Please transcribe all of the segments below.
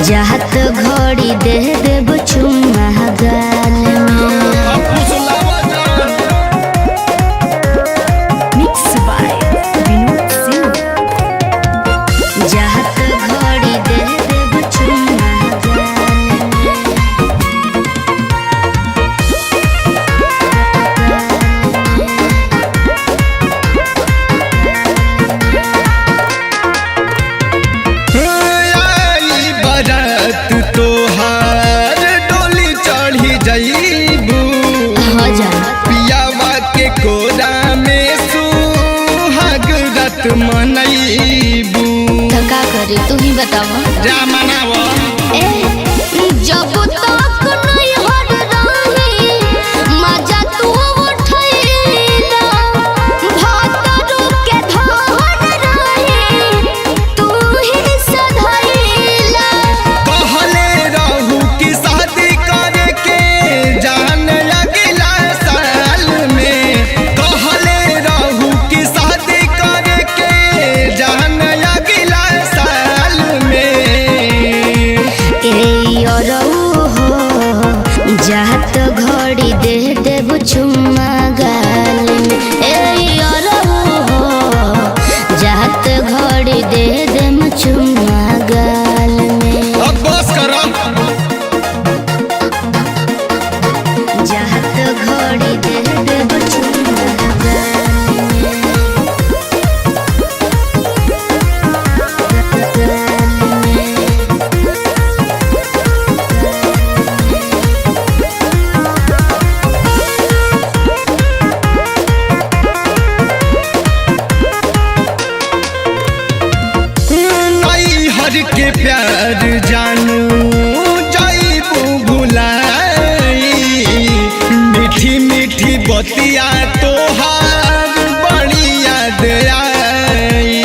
जात घड़ी दे देब चुम्मा गाल मिक्स बाय विनोद सिंह। जात घड़ी दे देब चुम्मा तोहार डोली चढ़ी जईबू पियावा के कोरा में सुहाग रत मनईबू। तो का करी तू ही बतावा। जा मनावा जब तक नहीं हट रही मजा तू उठैला भातरू के धान रही तू ही सधैला। कहले रहू की शादी करे के जान अगला साल में। कहले रहू की शादी करे के जान अगला साल में। जात घड़ी दे देब चुम्मा गाल जात घड़ी दे देब चुम्मा गाल में। अब बस करो जात घड़ी दे देब चुम्मा के प्यार जानू जाइबू भुलाई मीठी मीठी बतिया तोहार बड़ी याद आई।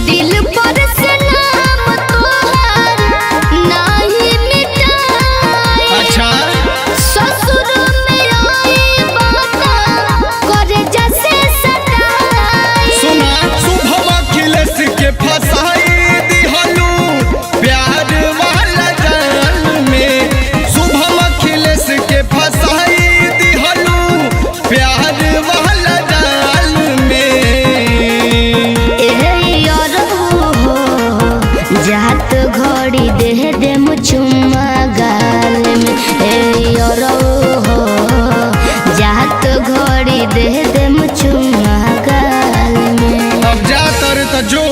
दिल पर से नाम तोहार नहीं मिटाई। अच्छा ससुर में आई बात करे जैसे सताई। सुना शुभम अखिलेश के फसाई दिहलू प्यार वाला जाल में। शुभम अखिलेश के फसाई दिहलू प्यार वाला जाल में। जात घड़ी दे देम चुम्मा गाल में जात घड़ी दे देम चुम्मा गाल में। अब जा तर जो